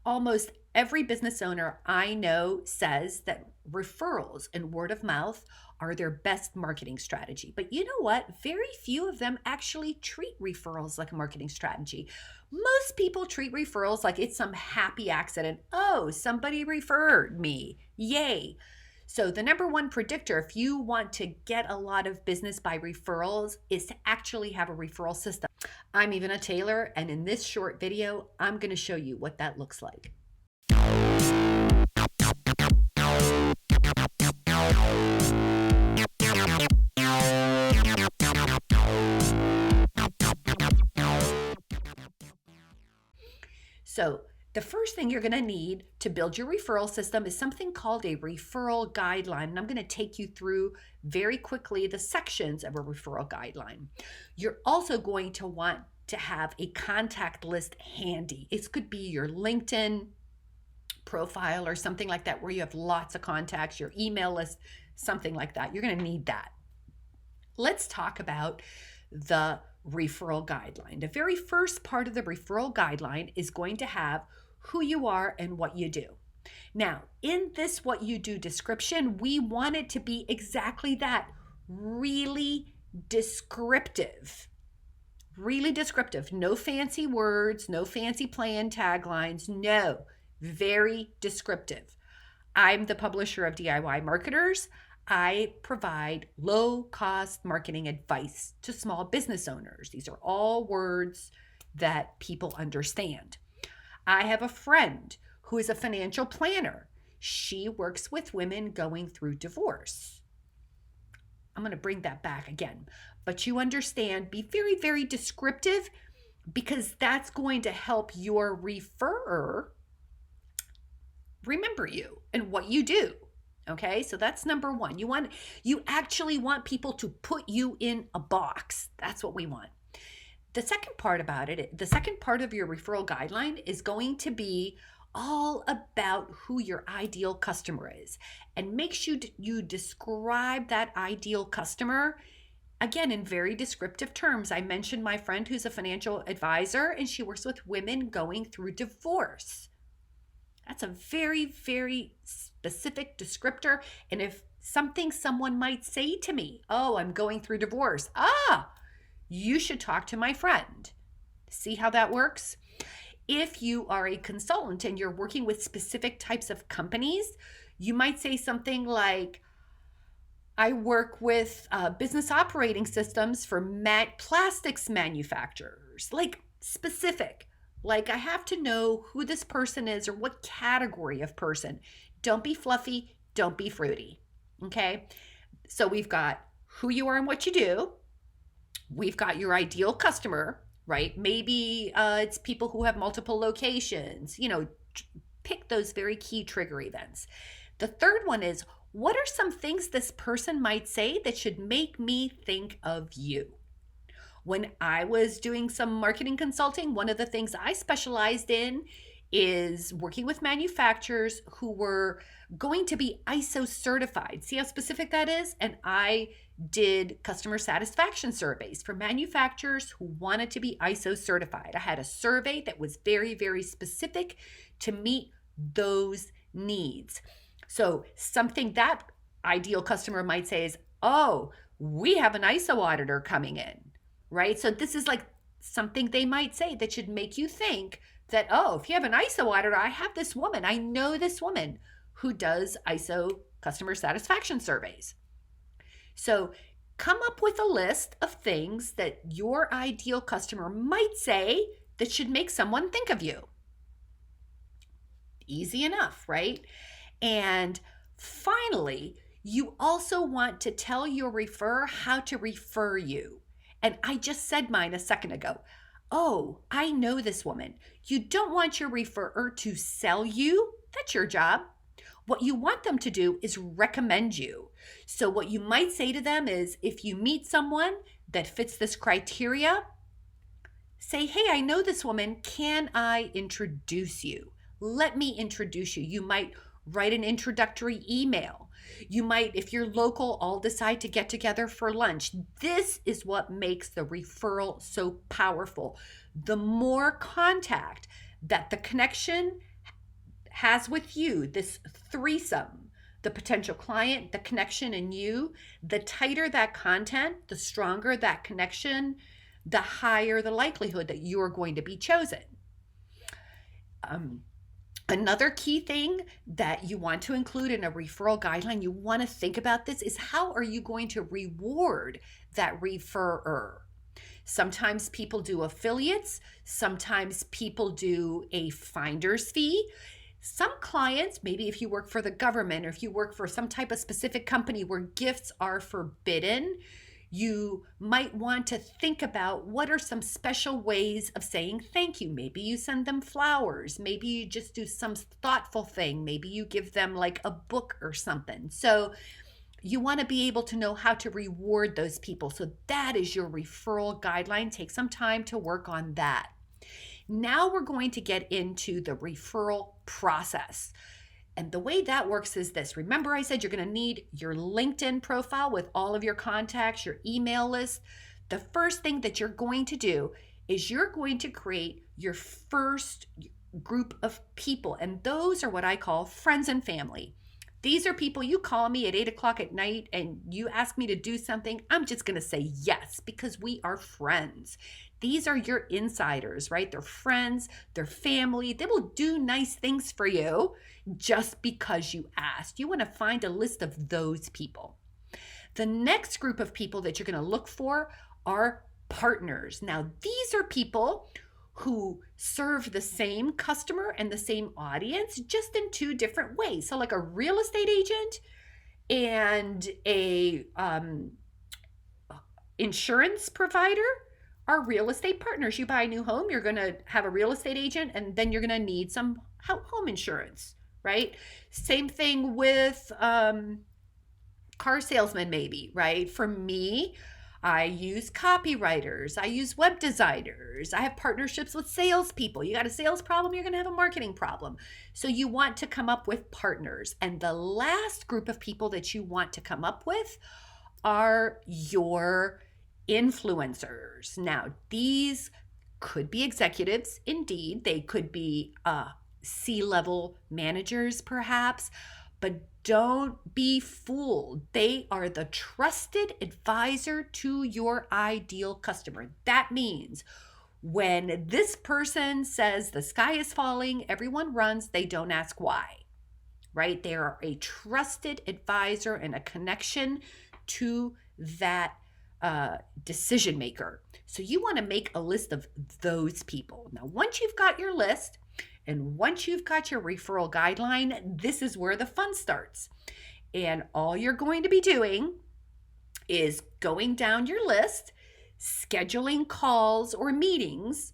Almost every business owner I know says that referrals and word of mouth are their best marketing strategy. But you know what? Very few of them actually treat referrals like a marketing strategy. Most people treat referrals like it's some happy accident. Oh, somebody referred me. Yay. So, the number one predictor, if you want to get a lot of business by referrals, is to actually have a referral system. I'm even a tailor, and in this short video, I'm going to show you what that looks like. So, the first thing you're going to need to build your referral system is something called a referral guideline. And I'm going to take you through very quickly the sections of a referral guideline. You're also going to want to have a contact list handy. It could be your LinkedIn profile or something like that where you have lots of contacts, your email list, something like that. You're going to need that. Let's talk about the referral guideline. The very first part of the referral guideline is going to have who you are and what you do. Now, in this what you do description, we want it to be exactly that, really descriptive. Really descriptive. No fancy words, no fancy plan taglines. No, very descriptive. I'm the publisher of DIY Marketers. I provide low-cost marketing advice to small business owners. These are all words that people understand. I have a friend who is a financial planner. She works with women going through divorce. I'm going to bring that back again. But you understand, be very, very descriptive because that's going to help your referrer remember you and what you do. Okay, so that's number one. You actually want people to put you in a box. That's what we want. The second part about it, the second part of your referral guideline is going to be all about who your ideal customer is, and make sure you describe that ideal customer again in very descriptive terms. I mentioned my friend who's a financial advisor and she works with women going through divorce. That's a very, very specific descriptor. And if someone might say to me, oh, I'm going through divorce. You should talk to my friend. See how that works? If you are a consultant and you're working with specific types of companies, you might say something like, I work with business operating systems for plastics manufacturers, like specific. Like I have to know who this person is or what category of person. Don't be fluffy. Don't be fruity. Okay. So we've got who you are and what you do. We've got your ideal customer, right? Maybe it's people who have multiple locations. Pick those very key trigger events. The third one is, what are some things this person might say that should make me think of you? When I was doing some marketing consulting, one of the things I specialized in is working with manufacturers who were going to be ISO certified. See how specific that is? And I did customer satisfaction surveys for manufacturers who wanted to be ISO certified. I had a survey that was very, very specific to meet those needs. So something that ideal customer might say is, oh, we have an ISO auditor coming in. Right? So this is like something they might say that should make you think that, oh, if you have an ISO auditor, I have this woman. I know this woman who does ISO customer satisfaction surveys. So come up with a list of things that your ideal customer might say that should make someone think of you. Easy enough, right? And finally, you also want to tell your referrer how to refer you. And I just said mine a second ago. Oh, I know this woman. You don't want your referrer to sell you. That's your job. What you want them to do is recommend you. So what you might say to them is, if you meet someone that fits this criteria, say, hey, I know this woman. Can I introduce you? Let me introduce you. You might write an introductory email. You might, if you're local, all decide to get together for lunch. This is what makes the referral so powerful. The more contact that the connection has with you, this threesome, the potential client, the connection, and you, the tighter that content, the stronger that connection, the higher the likelihood that you're going to be chosen. Another key thing that you want to include in a referral guideline, you want to think about this, is how are you going to reward that referrer? Sometimes people do affiliates, sometimes people do a finder's fee. Some clients, maybe if you work for the government or if you work for some type of specific company where gifts are forbidden, you might want to think about what are some special ways of saying thank you. Maybe you send them flowers. Maybe you just do some thoughtful thing. Maybe you give them like a book or something. So you want to be able to know how to reward those people. So that is your referral guideline. Take some time to work on that. Now we're going to get into the referral process. And the way that works is this. Remember, I said you're going to need your LinkedIn profile with all of your contacts, your email list. The first thing that you're going to do is you're going to create your first group of people. And those are what I call friends and family. These are people you call me at 8:00 at night and you ask me to do something. I'm just going to say yes because we are friends. These are your insiders, right? They're friends, they're family. They will do nice things for you just because you asked. You want to find a list of those people. The next group of people that you're going to look for are partners. Now, these are people who serve the same customer and the same audience, just in two different ways. So like a real estate agent and a insurance provider are real estate partners. You buy a new home, you're going to have a real estate agent, and then you're going to need some home insurance, right? Same thing with car salesmen, maybe, right? For me, I use copywriters, I use web designers, I have partnerships with salespeople. You got a sales problem, you're going to have a marketing problem. So you want to come up with partners. And the last group of people that you want to come up with are your influencers. Now, these could be executives, indeed. They could be C-level managers, perhaps, but don't be fooled. They are the trusted advisor to your ideal customer. That means when this person says the sky is falling, everyone runs, they don't ask why, right? They are a trusted advisor and a connection to that decision maker. So you want to make a list of those people. Now, once you've got your list and once you've got your referral guideline, this is where the fun starts. And all you're going to be doing is going down your list, scheduling calls or meetings,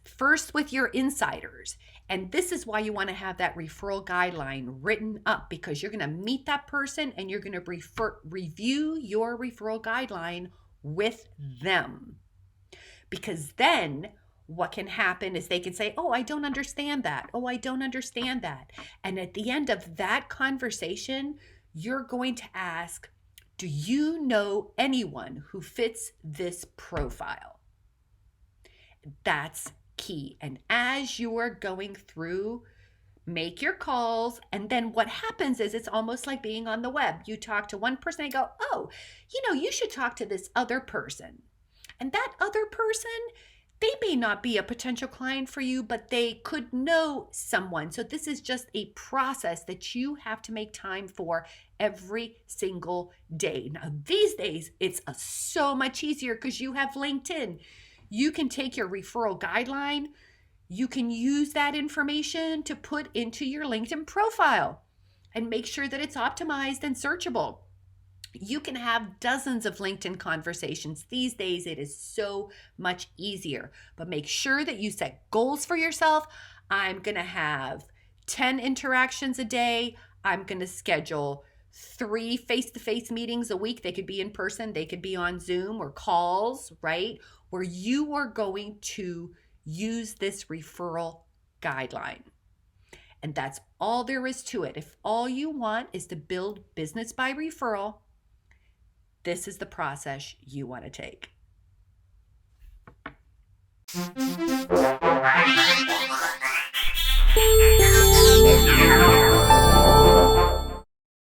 first with your insiders. And this is why you want to have that referral guideline written up, because you're going to meet that person and you're going to review your referral guideline with them. Because then what can happen is they can say, oh, I don't understand that. Oh, I don't understand that. And at the end of that conversation, you're going to ask, do you know anyone who fits this profile? That's key. And as you're going through, make your calls. And then what happens is it's almost like being on the web. You talk to one person and go, oh, you should talk to this other person. And that other person, they may not be a potential client for you, but they could know someone. So this is just a process that you have to make time for every single day. Now, these days, it's so much easier because you have LinkedIn. You can take your referral guideline. You can use that information to put into your LinkedIn profile and make sure that it's optimized and searchable. You can have dozens of LinkedIn conversations. These days, it is so much easier. But make sure that you set goals for yourself. I'm going to have 10 interactions a day. I'm going to schedule 3 face-to-face meetings a week. They could be in person. They could be on Zoom or calls, right? Where you are going to use this referral guideline. And that's all there is to it. If all you want is to build business by referral, this is the process you want to take.